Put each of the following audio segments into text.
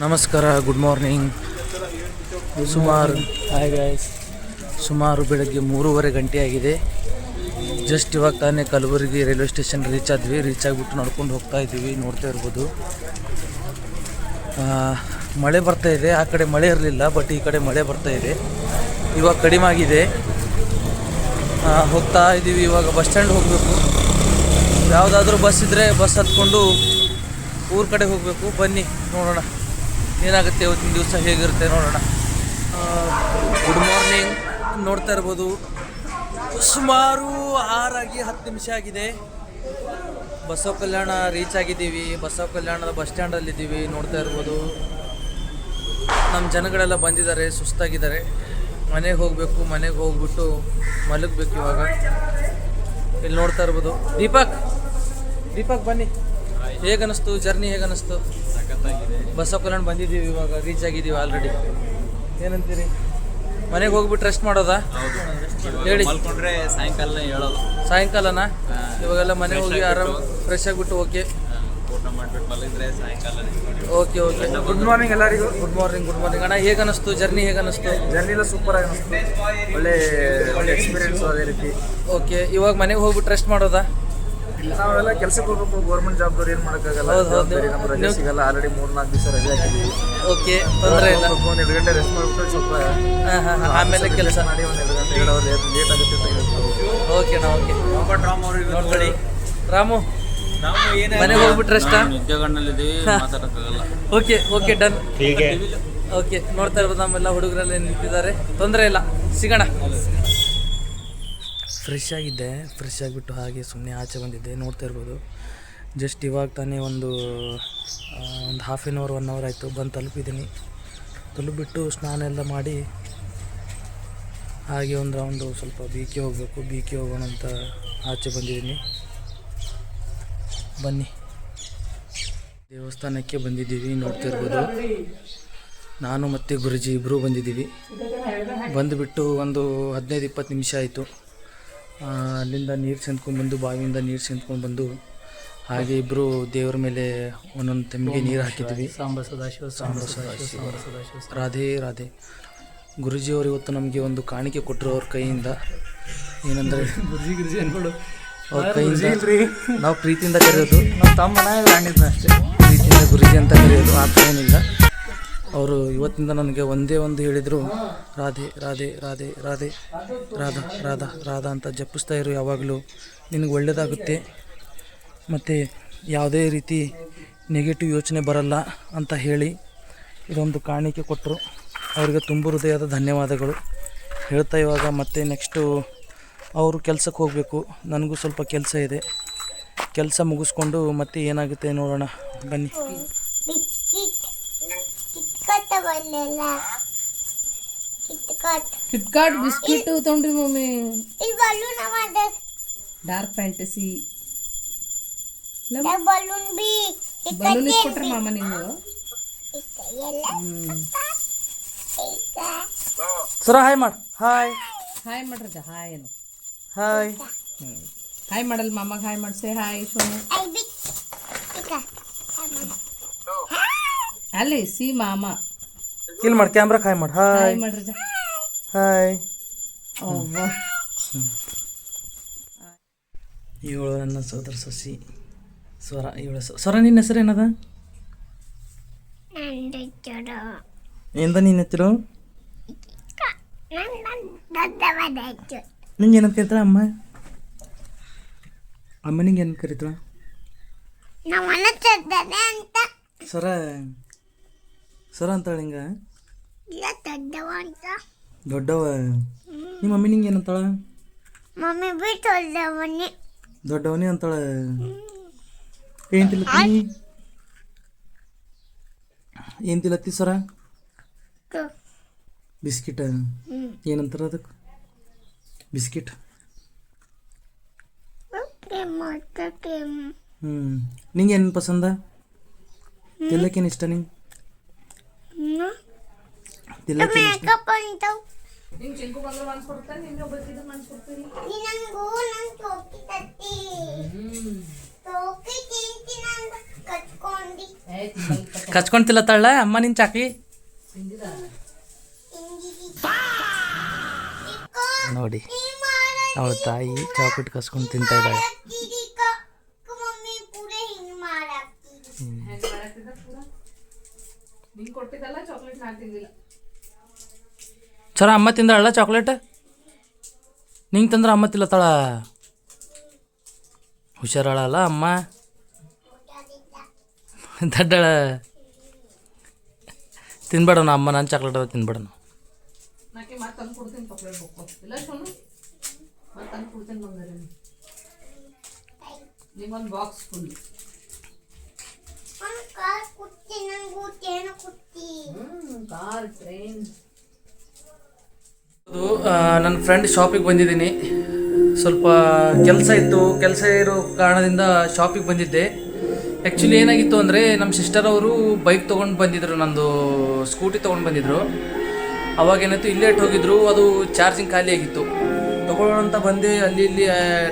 ನಮಸ್ಕಾರ, good morning. ಸುಮಾರು ಬೆಳಗ್ಗೆ 3:30 ಗಂಟೆ ಆಗಿದೆ. ಜಸ್ಟ್ ಇವಾಗ ತಾನೇ ಕಲಬುರಗಿ ರೈಲ್ವೆ ಸ್ಟೇಷನ್ ರೀಚ್ ಆಗಿಬಿಟ್ಟು ನಡ್ಕೊಂಡು ಹೋಗ್ತಾ ಇದ್ದೀವಿ. ನೋಡ್ತಾ ಇರ್ಬೋದು ಮಳೆ ಬರ್ತಾ ಇದೆ. ಆ ಕಡೆ ಮಳೆ ಇರಲಿಲ್ಲ, ಬಟ್ ಈ ಕಡೆ ಮಳೆ ಬರ್ತಾ ಇದೆ. ಇವಾಗ ಕಡಿಮೆ ಆಗಿದೆ. ಹೋಗ್ತಾ ಇದ್ದೀವಿ. ಇವಾಗ ಬಸ್ ಸ್ಟ್ಯಾಂಡ್ ಹೋಗಬೇಕು. ಯಾವುದಾದ್ರೂ ಬಸ್ ಇದ್ದರೆ ಬಸ್ ಹತ್ಕೊಂಡು ಊರ ಕಡೆ ಹೋಗಬೇಕು. ಬನ್ನಿ ನೋಡೋಣ ಏನಾಗುತ್ತೆ, ಇವತ್ತಿನ ದಿವಸ ಹೇಗಿರುತ್ತೆ ನೋಡೋಣ. Good morning. ನೋಡ್ತಾ ಇರ್ಬೋದು ಸುಮಾರು 6:10 ನಿಮಿಷ ಆಗಿದೆ. ಬಸವ ಕಲ್ಯಾಣ ರೀಚ್ ಆಗಿದ್ದೀವಿ. ಬಸವ ಕಲ್ಯಾಣದ ಬಸ್ ಸ್ಟ್ಯಾಂಡಲ್ಲಿದ್ದೀವಿ. ನೋಡ್ತಾ ಇರ್ಬೋದು ನಮ್ಮ ಜನಗಳೆಲ್ಲ ಬಂದಿದ್ದಾರೆ, ಸುಸ್ತಾಗಿದ್ದಾರೆ. ಮನೆಗೆ ಹೋಗಬೇಕು. ಮನೆಗೆ ಹೋಗ್ಬಿಟ್ಟು ಮಲಗಬೇಕು ಇವಾಗ. ಇಲ್ಲಿ ನೋಡ್ತಾ ಇರ್ಬೋದು ದೀಪಕ್ ಬನ್ನಿ. ಹೇಗನ್ನಿಸ್ತು ಜರ್ನಿ? ಹೇಗನ್ನಿಸ್ತು? ಬಸವ ಕಲ್ಯಾಣ ಬಂದಿದ್ದೀವಿ, ಇವಾಗ ರೀಚ್ ಆಗಿದ್ದೀವಿ ಆಲ್ರೆಡಿ. ಏನಂತೀರಿ? ಮನೆಗೆ ಹೋಗ್ಬಿಟ್ಟು ರೆಸ್ಟ್ ಮಾಡೋದಾ? ಹೇಳಿ. ಸಾಯಂಕಾಲನಾ? ಇವಾಗೆಲ್ಲ ಮನೆಗೆ ಹೋಗಿ ಆರಾಮ್ ಫ್ರೆಶ್ ಆಗಿಬಿಟ್ಟು ಓಕೆ. ಓಕೆ. ಗುಡ್ ಮಾರ್ನಿಂಗ್ ಎಲ್ಲರಿಗೂ. ಗುಡ್ ಮಾರ್ನಿಂಗ್ ಅಣ್ಣ. ಹೇಗನ್ನಿಸ್ತು ಜರ್ನಿ? ಹೇಗನ್ನಿಸ್ತು? ಜರ್ನಿ ಎಲ್ಲ ಸೂಪರ್ ಆಗಿ ಅನಿಸ್ತು. ಒಳ್ಳೆ ಎಕ್ಸ್ಪೀರಿಯನ್ಸ್ ಅದೇ ರೀತಿ. ಓಕೆ. ಇವಾಗ ಮನೆಗೆ ಹೋಗ್ಬಿಟ್ಟು ರೆಸ್ಟ್ ಮಾಡೋದಾ? ನಾವೆಲ್ಲ ಕೆಲಸಕ್ಕೆ ಹೋಗ್ಬೇಕು. ಗೌರ್ಮೆಂಟ್ ಜಾಬ್ದವ್ರು ಏನು ಮಾಡೋಕ್ಕಾಗಲ್ಲ. ನಮ್ಮ ರಜೆ ಸಿಗಲ್ಲ. ಆಲ್ರೆಡಿ 4-4 ದಿವಸ ರಜೆ ಹಾಕಿದ್ದೀವಿ. ಓಕೆ, ತೊಂದರೆ ಇಲ್ಲ. 1-2 ಗಂಟೆ ರೆಸ್ಟ್ ಮಾಡ್ಬಿಟ್ಟು ಸ್ವಲ್ಪ ಆಮೇಲೆ ಕೆಲಸ ಮಾಡಿ 1-2 ಗಂಟೆ ಲೇಟ್ ಆಗುತ್ತೆ ಅಂತ ಹೇಳ್ತಾರೆ. ಓಕೆ ನೋಡಿ ರಾಮು, ಮನೆಗೆ ಹೋಗ್ಬಿಟ್ಟು ರೆಸ್ಟ್. Okay done. ಓಕೆ, ನೋಡ್ತಾ ಇರ್ಬೋದು ನಮ್ಮೆಲ್ಲ ಹುಡುಗರಲ್ಲಿ ನಿಂತಿದ್ದಾರೆ. ತೊಂದರೆ ಇಲ್ಲ, ಸಿಗೋಣ. ಫ್ರೆಶ್ ಆಗಿಬಿಟ್ಟು ಹಾಗೆ ಸುಮ್ಮನೆ ಆಚೆ ಬಂದಿದ್ದೆ. ನೋಡ್ತಾ ಇರ್ಬೋದು ಜಸ್ಟ್ ಇವಾಗ ತಾನೇ ಒಂದು ಹಾಫ್ ಆನ್ ಅವರ್ 1 ಅವರ್ ಆಯಿತು ಬಂದು ತಲುಪಿದ್ದೀನಿ. ತಲುಪಿಬಿಟ್ಟು ಸ್ನಾನ ಎಲ್ಲ ಮಾಡಿ ಹಾಗೆ ಒಂದು ರೌಂಡು ಸ್ವಲ್ಪ ಬೀಚ್ ಹೋಗೋಣ ಅಂತ ಆಚೆ ಬಂದಿದ್ದೀನಿ. ಬನ್ನಿ, ದೇವಸ್ಥಾನಕ್ಕೆ ಬಂದಿದ್ದೀವಿ. ನೋಡ್ತಾ ಇರ್ಬೋದು ನಾನು ಮತ್ತು ಗುರುಜಿ ಇಬ್ಬರು ಬಂದಿದ್ದೀವಿ. ಬಂದುಬಿಟ್ಟು ಒಂದು 15-20 ನಿಮಿಷ ಆಯಿತು. ಅಲ್ಲಿಂದ ನೀರು ಸೆಂದ್ಕೊಂಡ್ಬಂದು, ಬಾವಿಯಿಂದ ನೀರು ಸೆಂದ್ಕೊಂಡು ಹಾಗೆ ಇಬ್ಬರು ದೇವರ ಮೇಲೆ ಒಂದೊಂದು ತೆಮ್ಮಿಗೆ ನೀರು ಹಾಕಿದ್ವಿ. ಸಾಂಬ ಸದಾಶಿವ ರಾಧೆ ರಾಧೆ. ಗುರುಜಿಯವರು ಇವತ್ತು ನಮಗೆ ಒಂದು ಕಾಣಿಕೆ ಕೊಟ್ಟರು ಅವ್ರ ಕೈಯಿಂದ. ಏನಂದರೆ ಗುರುಜಿ ಅನ್ಕೊಂಡು ಅವ್ರ ಕೈಯಿಂದ ನಾವು ಪ್ರೀತಿಯಿಂದ ಕರೆಯೋದು. ನಾವು ತಮ್ಮನ ಕಾಣಿದ್ನ ಅಷ್ಟೇ, ಪ್ರೀತಿಯಿಂದ ಗುರುಜಿ ಅಂತ ಕರೆಯೋದು. ಆ ಥರ ಏನಿಲ್ಲ. ಅವರು ಇವತ್ತಿಂದ ನನಗೆ ಒಂದೇ ಒಂದು ಹೇಳಿದರು, ರಾಧೆ ರಾಧೆ ರಾಧೆ ರಾಧೆ ರಾಧಾ ರಾಧಾ ರಾಧಾ ಅಂತ ಜಪಿಸ್ತಾ ಇರು. ಯಾವಾಗಲೂ ನಿನಗೆ ಒಳ್ಳೆಯದಾಗುತ್ತೆ ಮತ್ತು ಯಾವುದೇ ರೀತಿ ನೆಗೆಟಿವ್ ಯೋಚನೆ ಬರಲ್ಲ ಅಂತ ಹೇಳಿ ಇದೊಂದು ಕಾಣಿಕೆ ಕೊಟ್ಟರು. ಅವರಿಗೆ ತುಂಬ ಹೃದಯದ ಧನ್ಯವಾದಗಳು ಹೇಳ್ತಾ. ಇವಾಗ ಮತ್ತೆ ನೆಕ್ಸ್ಟು ಅವರು ಕೆಲಸಕ್ಕೆ ಹೋಗಬೇಕು. ನನಗೂ ಸ್ವಲ್ಪ ಕೆಲಸ ಇದೆ. ಕೆಲಸ ಮುಗಿಸ್ಕೊಂಡು ಮತ್ತೆ ಏನಾಗುತ್ತೆ ನೋಡೋಣ. ಬನ್ನಿ. ಕಿಟ್ಕಾಟ್ ಬಿಸ್ಕಿಟ್ ತೊಗೊಂಡ್ರಿ ಮಮ್ಮಿ. ಡಾರ್ಕ್ ಫ್ಯಾಂಟಸಿ ಬಲೂನ್ ಇಸ್ಕೊಟ್ರಿ ಮಾಮ ನೀವು. ಸರ ಹಾಯ್ ಮಾಡು. ಹಾಯ್ ಮಾಡ್ರಜ. ಹಾಯ್ ಏನು ಹಾಯ್ ಹಾಯ್ ಮಾಡಲ್ ಮಾಮಾಗ ಹಾಯ್ ಮಾಡ್ಸೆ. ಹಾಯ್ ಸೋನು ಅಲ್ಲಿ ಸಿ ಮಾಮ ಕಿಲ್ ಮಾಡಿ ಕ್ಯಾಮ್ರಾ. ಹಾಯ್ ಮಾಡಿ. ಹಾಯ್ ಮಾಡ್ರಜ. ಹಾಯ್. ಅವ್ವ ಇವಳು ನನ್ನ ಸೋದರ ಸೊಸಿ ಸ್ವರ. ಸ್ವರ ನಿನ್ನ ಹೆಸರು ಏನದ? ಎಂದ ನಿನ್ನ ಹೆಸರು? ನಿಂಗೆ ಏನಂತ ಕರಿತಾರ ಅಮ್ಮ? ಅಮ್ಮ ನಿಂಗೆ ಏನು ಕರಿತಾರ? ಸ್ವರ ಅಂತಾಳ ಹಿಂಗ. ದೊಡ್ಡವ. ನಿಮ್ಮ ಮಮ್ಮಿ ನಿಂಗೆ ಏನಂತಾಳ? ದೊಡ್ಡವನೇ ಅಂತಾಳ. ಏನ್ ತಿಲ್ಲತ್ತಿ ಸ್ವರ? ಬಿಸ್ಕಿಟ್. ಏನಂತಾರ ಅದಕ್ಕೆ? ಬಿಸ್ಕಿಟ್. ನಿಂಗೆ ಏನು ಪಸಂದ? ತಿಲ್ಲಕ್ಕೇನು ಇಷ್ಟ ನಿಂಗೆ? ತಿಲ್ಲಕ್ಕೇನು ಇಷ್ಟ? ಕಚ್ಕೊಂತಿಲ್ಲ ತಳ್ಳ ಅಮ್ಮ ನಿನ್ ಚಾಕ್ಲಿ ನೋಡಿ ಅವಳ ತಾಯಿ ಚಾಕ್ಲೇಟ್ ಕಸ್ಕೊಂಡು ತಿಂತಾ ಇದ್ದಾಳೆ. ಚರ ಅಮ್ಮ ತಿಂದಾಳ ಚಾಕ್ಲೇಟ್, ನಿಂಗೆ ತಂದ್ರೆ ಅಮ್ಮ ತಿಲ್ಲತ್ತಾಳ. ಹುಷಾರಾಳಲ್ಲ ಅಮ್ಮ, ದಡ್ಡಳ. ತಿನ್ಬೇಡಣ ಅಮ್ಮ, ನಾನು ಚಾಕ್ಲೇಟ್ ಅದ ತಿನ್ಬೇಡಣ. ನನ್ನ ಫ್ರೆಂಡ್ ಶಾಪಿಗೆ ಬಂದಿದ್ದೀನಿ. ಸ್ವಲ್ಪ ಕೆಲಸ ಇತ್ತು, ಕೆಲಸ ಇರೋ ಕಾರಣದಿಂದ ಶಾಪಿಗೆ ಬಂದಿದ್ದೆ. ಆ್ಯಕ್ಚುಲಿ ಏನಾಗಿತ್ತು ಅಂದರೆ ನಮ್ಮ ಸಿಸ್ಟರ್ ಅವರು ಬೈಕ್ ತೊಗೊಂಡು ಬಂದಿದ್ದರು, ನಂದು ಸ್ಕೂಟಿ ತೊಗೊಂಡು ಬಂದಿದ್ದರು. ಅವಾಗೇನಾಯ್ತು ಇಲ್ಲೇ ಹೋಗಿದ್ರು, ಅದು ಚಾರ್ಜಿಂಗ್ ಖಾಲಿ ಆಗಿತ್ತು. ತೊಗೊಳ್ಳೋಣ ಅಂತ ಬಂದೆ, ಅಲ್ಲಿ ಇಲ್ಲಿ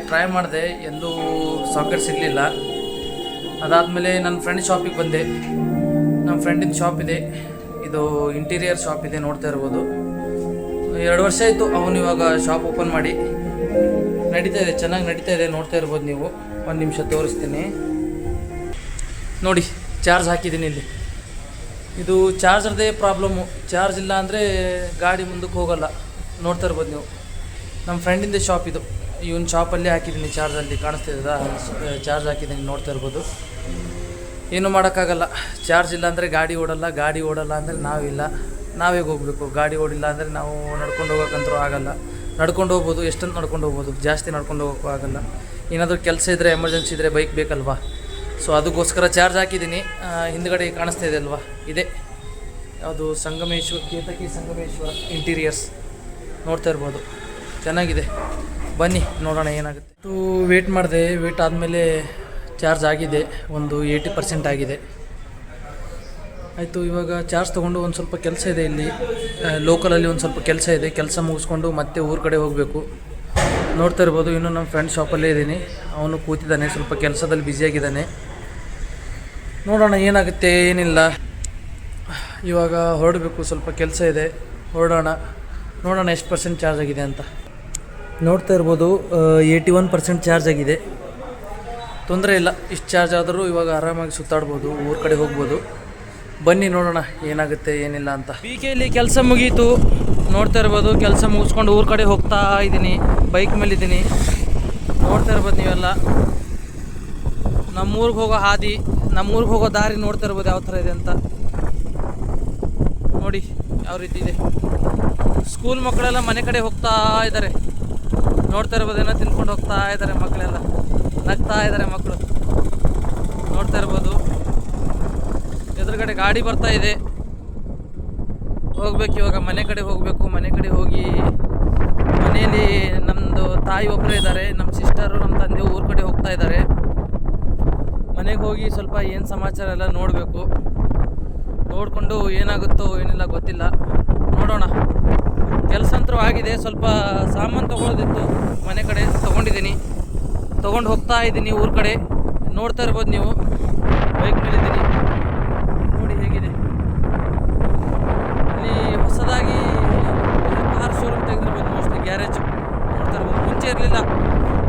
ಟ್ರೈ ಮಾಡಿದೆ, ಎಲ್ಲೂ ಸಾಕೆಟ್ ಸಿಗಲಿಲ್ಲ. ಅದಾದಮೇಲೆ ನನ್ನ ಫ್ರೆಂಡ್ ಶಾಪಿಗೆ ಬಂದೆ. ನಮ್ಮ ಫ್ರೆಂಡಿನ ಶಾಪ್ ಇದೆ, ಇದು ಇಂಟೀರಿಯರ್ ಶಾಪ್ ಇದೆ, ನೋಡ್ತಾ ಇರ್ಬೋದು. 2 ವರ್ಷ ಆಯಿತು ಅವನು ಇವಾಗ ಶಾಪ್ ಓಪನ್ ಮಾಡಿ. ನಡೀತಾ ಇದೆ, ಚೆನ್ನಾಗಿ ನಡೀತಾ ಇದೆ, ನೋಡ್ತಾ ಇರ್ಬೋದು ನೀವು. 1 ನಿಮಿಷ ತೋರಿಸ್ತೀನಿ ನೋಡಿ. ಚಾರ್ಜ್ ಹಾಕಿದ್ದೀನಿ ಇಲ್ಲಿ. ಇದು ಚಾರ್ಜರ್ದೇ ಪ್ರಾಬ್ಲಮ್ಮು, ಚಾರ್ಜ್ ಇಲ್ಲ ಅಂದರೆ ಗಾಡಿ ಮುಂದಕ್ಕೆ ಹೋಗೋಲ್ಲ. ನೋಡ್ತಾ ಇರ್ಬೋದು ನೀವು. ನಮ್ಮ ಫ್ರೆಂಡಿಂದ ಶಾಪ್ ಇದು, ಇವನ್ ಶಾಪಲ್ಲೇ ಹಾಕಿದ್ದೀನಿ ಚಾರ್ಜಲ್ಲಿ, ಕಾಣಿಸ್ತಿದ್ದದ ಚಾರ್ಜ್ ಹಾಕಿದ್ದೀನಿ, ನೋಡ್ತಾ ಇರ್ಬೋದು. ಏನೂ ಮಾಡೋಕ್ಕಾಗಲ್ಲ, ಚಾರ್ಜ್ ಇಲ್ಲ ಅಂದರೆ ಗಾಡಿ ಓಡಲ್ಲ, ಗಾಡಿ ಓಡಲ್ಲ ಅಂದರೆ ನಾವೇ ಹೋಗಬೇಕು. ಗಾಡಿ ಓಡಿಲ್ಲ ಅಂದರೆ ನಾವು ನಡ್ಕೊಂಡು ಹೋಗೋಕ್ಕಂತೂ ಆಗಲ್ಲ. ನಡ್ಕೊಂಡು ಹೋಗ್ಬೋದು, ಎಷ್ಟೊಂದು ನಡ್ಕೊಂಡು ಹೋಗ್ಬೋದು, ಜಾಸ್ತಿ ನಡ್ಕೊಂಡು ಹೋಗೋಕ್ಕೂ ಆಗಲ್ಲ. ಏನಾದರೂ ಕೆಲಸ ಇದ್ದರೆ, ಎಮರ್ಜೆನ್ಸಿ ಇದ್ದರೆ ಬೈಕ್ ಬೇಕಲ್ವಾ. ಸೊ ಅದಕ್ಕೋಸ್ಕರ ಚಾರ್ಜ್ ಹಾಕಿದ್ದೀನಿ. ಹಿಂದ್ಗಡೆ ಕಾಣಿಸ್ತಾ ಇದೆ ಅಲ್ವಾ, ಇದೆ ಯಾವುದು ಕೇತಕಿ ಸಂಗಮೇಶ್ವರ ಇಂಟೀರಿಯರ್ಸ್, ನೋಡ್ತಾ ಇರ್ಬೋದು. ಚೆನ್ನಾಗಿದೆ, ಬನ್ನಿ ನೋಡೋಣ ಏನಾಗುತ್ತೆ. ವೇಟ್ ಮಾಡಿದೆ, ವೇಟ್ ಆದಮೇಲೆ ಚಾರ್ಜ್ ಆಗಿದೆ, ಒಂದು 80% ಆಗಿದೆ. ಆಯಿತು, ಇವಾಗ ಚಾರ್ಜ್ ತೊಗೊಂಡು ಒಂದು ಸ್ವಲ್ಪ ಕೆಲಸ ಇದೆ ಇಲ್ಲಿ ಲೋಕಲಲ್ಲಿ, ಒಂದು ಸ್ವಲ್ಪ ಕೆಲಸ ಇದೆ. ಕೆಲಸ ಮುಗಿಸ್ಕೊಂಡು ಮತ್ತೆ ಊರ ಕಡೆ ಹೋಗಬೇಕು. ನೋಡ್ತಾ ಇರ್ಬೋದು, ಇನ್ನೂ ನಮ್ಮ ಫ್ರೆಂಡ್ ಶಾಪಲ್ಲೇ ಇದ್ದೀನಿ. ಅವನು ಕೂತಿದ್ದಾನೆ, ಸ್ವಲ್ಪ ಕೆಲಸದಲ್ಲಿ ಬ್ಯುಸಿಯಾಗಿದ್ದಾನೆ. ನೋಡೋಣ ಏನಾಗುತ್ತೆ ಏನಿಲ್ಲ. ಇವಾಗ ಹೊರಡಬೇಕು, ಸ್ವಲ್ಪ ಕೆಲಸ ಇದೆ, ಹೊರಡೋಣ. ನೋಡೋಣ ಎಷ್ಟು % ಚಾರ್ಜ್ ಆಗಿದೆ ಅಂತ. ನೋಡ್ತಾ ಇರ್ಬೋದು 81% ಚಾರ್ಜ್ ಆಗಿದೆ. ತೊಂದರೆ ಇಲ್ಲ, ಇಷ್ಟು ಚಾರ್ಜ್ ಆದರೂ ಇವಾಗ ಆರಾಮಾಗಿ ಸುತ್ತಾಡ್ಬೋದು, ಊರ ಕಡೆ ಹೋಗ್ಬೋದು. ಬನ್ನಿ ನೋಡೋಣ ಏನಾಗುತ್ತೆ ಏನಿಲ್ಲ ಅಂತ. BKಯಲ್ಲಿ ಕೆಲಸ ಮುಗೀತು, ನೋಡ್ತಾ ಇರ್ಬೋದು. ಕೆಲಸ ಮುಗಿಸ್ಕೊಂಡು ಊರ ಕಡೆ ಹೋಗ್ತಾ ಇದ್ದೀನಿ, ಬೈಕ್ ಮೇಲಿದ್ದೀನಿ. ನೋಡ್ತಾ ಇರ್ಬೋದು ನೀವೆಲ್ಲ. ನಮ್ಮೂರಿಗೆ ಹೋಗೋ ಹಾದಿ, ನಮ್ಮೂರಿಗೆ ಹೋಗೋ ದಾರಿ ನೋಡ್ತಾ ಇರ್ಬೋದು ಯಾವ ಥರ ಇದೆ ಅಂತ. ನೋಡಿ ಯಾವ ರೀತಿ ಇದೆ. ಸ್ಕೂಲ್ ಮಕ್ಕಳೆಲ್ಲ ಮನೆ ಕಡೆ ಹೋಗ್ತಾ ಇದ್ದಾರೆ, ನೋಡ್ತಾ ಇರ್ಬೋದು. ಏನೋ ತಿನ್ಕೊಂಡು ಹೋಗ್ತಾ ಇದ್ದಾರೆ ಮಕ್ಕಳೆಲ್ಲ, ನಗ್ತಾ ಇದ್ದಾರೆ ಮಕ್ಕಳು, ನೋಡ್ತಾ ಇರ್ಬೋದು. ಎದುರುಗಡೆ ಗಾಡಿ ಬರ್ತಾ ಇದೆ, ಹೋಗ್ಬೇಕು ಇವಾಗ, ಮನೆ ಕಡೆ ಹೋಗಬೇಕು. ಮನೆ ಕಡೆ ಹೋಗಿ ಮನೆಯಲ್ಲಿ ನಮ್ಮದು ತಾಯಿ ಒಬ್ಬರೇ ಇದ್ದಾರೆ, ನಮ್ಮ ಸಿಸ್ಟರು ನಮ್ಮ ತಂದೆ ಊರ ಕಡೆ ಹೋಗ್ತಾ ಇದ್ದಾರೆ. ಮನೆಗೆ ಹೋಗಿ ಸ್ವಲ್ಪ ಏನು ಸಮಾಚಾರ ಎಲ್ಲ ನೋಡಬೇಕು. ನೋಡಿಕೊಂಡು ಏನಾಗುತ್ತೋ ಏನಿಲ್ಲ ಗೊತ್ತಿಲ್ಲ, ನೋಡೋಣ. ಕೆಲಸ ಅಂತೂ ಆಗಿದೆ, ಸ್ವಲ್ಪ ಸಾಮಾನು ತೊಗೊಳೋದಿತ್ತು, ಮನೆ ಕಡೆ ತೊಗೊಂಡಿದ್ದೀನಿ, ತೊಗೊಂಡು ಹೋಗ್ತಾ ಇದ್ದೀನಿ ಊರ ಕಡೆ. ನೋಡ್ತಾ ಇರ್ಬೋದು ನೀವು, ಬೈಕ್ ಮೇಲಿದ್ದೀನಿ ನೋಡಿ ಹೇಗಿದೆ. ಇಲ್ಲಿ ಹೊಸದಾಗಿ ಕಾರ್ ಶೋರೂಮ್ ತೆಗೆದಿರ್ಬೋದು, ಮೋಸ್ಟ್ಲಿ ಗ್ಯಾರೇಜು. ನೋಡ್ತಾ ಇರ್ಬೋದು, ಮುಂಚೆ ಇರಲಿಲ್ಲ,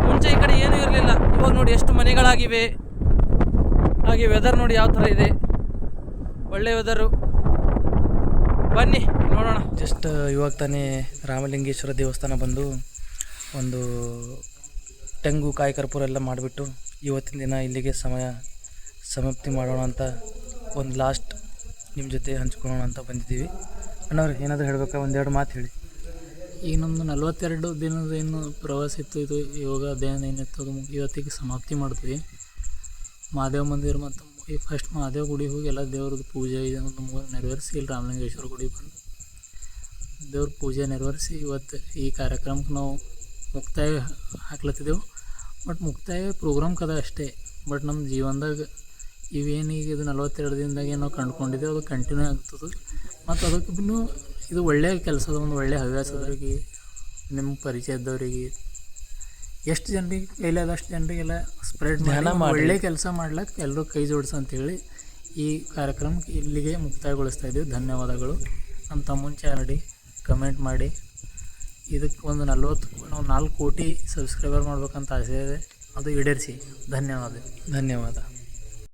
ಮುಂಚೆ ಈ ಕಡೆ ಏನೂ ಇರಲಿಲ್ಲ. ಇವಾಗ ನೋಡಿ ಎಷ್ಟು ಮನೆಗಳಾಗಿವೆ. ಹಾಗೆ ವೆದರ್ ನೋಡಿ ಯಾವ ಥರ ಇದೆ, ಒಳ್ಳೆ ವೆದರು. ಬನ್ನಿ ನೋಡೋಣ. ಜಸ್ಟ್ ಇವಾಗ ತಾನೇ ರಾಮಲಿಂಗೇಶ್ವರ ದೇವಸ್ಥಾನ ಬಂದು ಒಂದು ತೆಂಗು ಕಾಯಿ ಕರ್ಪೂರ ಎಲ್ಲ ಮಾಡಿಬಿಟ್ಟು ಇವತ್ತಿನ ದಿನ ಇಲ್ಲಿಗೆ ಸಮಾಪ್ತಿ ಮಾಡೋಣ ಅಂತ, ಒಂದು ಲಾಸ್ಟ್ ನಿಮ್ಮ ಜೊತೆ ಹಂಚ್ಕೊಳ್ಳೋಣ ಅಂತ ಬಂದಿದ್ದೀವಿ. ಅಣ್ಣವ್ರೆ ಏನಾದರೂ ಹೇಳಬೇಕಾ, 1-2 ಮಾತು ಹೇಳಿ. ಈಗ ನಮ್ಮದು 42 ದಿನದ ಏನು ಪ್ರವಾಸ ಇತ್ತು, ಇದು ಯೋಗ ಅಧ್ಯಯನ ಏನಿತ್ತು ಅದು ಇವತ್ತಿಗೆ ಸಮಾಪ್ತಿ ಮಾಡ್ತೀವಿ. ಮಹಾದೇವ ಮಂದಿರ ಮತ್ತು ಫಸ್ಟ್ ಮಹಾದೇವ ಗುಡಿ ಹೋಗಿ ಎಲ್ಲ ದೇವ್ರದ್ದು ಪೂಜೆ ಒಂದು ನೆರವೇರಿಸಿ, ಇಲ್ಲಿ ರಾಮಲಿಂಗೇಶ್ವರ ಗುಡಿ ಬಂದು ದೇವ್ರ ಪೂಜೆ ನೆರವೇರಿಸಿ ಇವತ್ತು ಈ ಕಾರ್ಯಕ್ರಮಕ್ಕೆ ನಾವು ಮುಕ್ತಾಯ ಹಾಕ್ಲತ್ತಿದ್ದೆವು. ಬಟ್ ಮುಕ್ತಾಯ ಪ್ರೋಗ್ರಾಮ್ ಕದ ಅಷ್ಟೇ. ಬಟ್ ನಮ್ಮ ಜೀವನದಾಗ ಇವೇನೀಗ ಇದು 42 ದಿನದಾಗ ನಾವು ಕಂಡುಕೊಂಡಿದ್ದೇವೆ ಅದು ಕಂಟಿನ್ಯೂ ಆಗ್ತದೆ. ಮತ್ತು ಅದಕ್ಕೂ ಇದು ಒಳ್ಳೆಯ ಕೆಲಸದ ಒಂದು ಒಳ್ಳೆಯ ಹವ್ಯಾಸದವರಿಗೆ, ನಿಮ್ಮ ಪರಿಚಯದವರಿಗೆ ಎಷ್ಟು ಜನರಿಗೆ ಕೈಲಾದ ಅಷ್ಟು ಜನರಿಗೆಲ್ಲ ಸ್ಪ್ರೆಡ್ ಮಾಡಿ ಒಳ್ಳೆ ಕೆಲಸ ಮಾಡ್ಲಿಕ್ಕೆ ಎಲ್ಲರೂ ಕೈ ಜೋಡಿಸ ಅಂತೇಳಿ ಈ ಕಾರ್ಯಕ್ರಮಕ್ಕೆ ಇಲ್ಲಿಗೆ ಮುಕ್ತಾಯಗೊಳಿಸ್ತಾ ಇದ್ದೀವಿ. ಧನ್ಯವಾದಗಳು. ನಮ್ಮ ತಮ್ಮನ ಚಾನಲ್ ಕಮೆಂಟ್ ಮಾಡಿ. ಇದಕ್ಕೆ ಒಂದು 4 ಕೋಟಿ ಸಬ್ಸ್ಕ್ರೈಬರ್ ಮಾಡ್ಬೇಕಂತ ಆಸೆ ಇದೆ, ಅದು ಈಡೇರಿಸಿ. ಧನ್ಯವಾದ.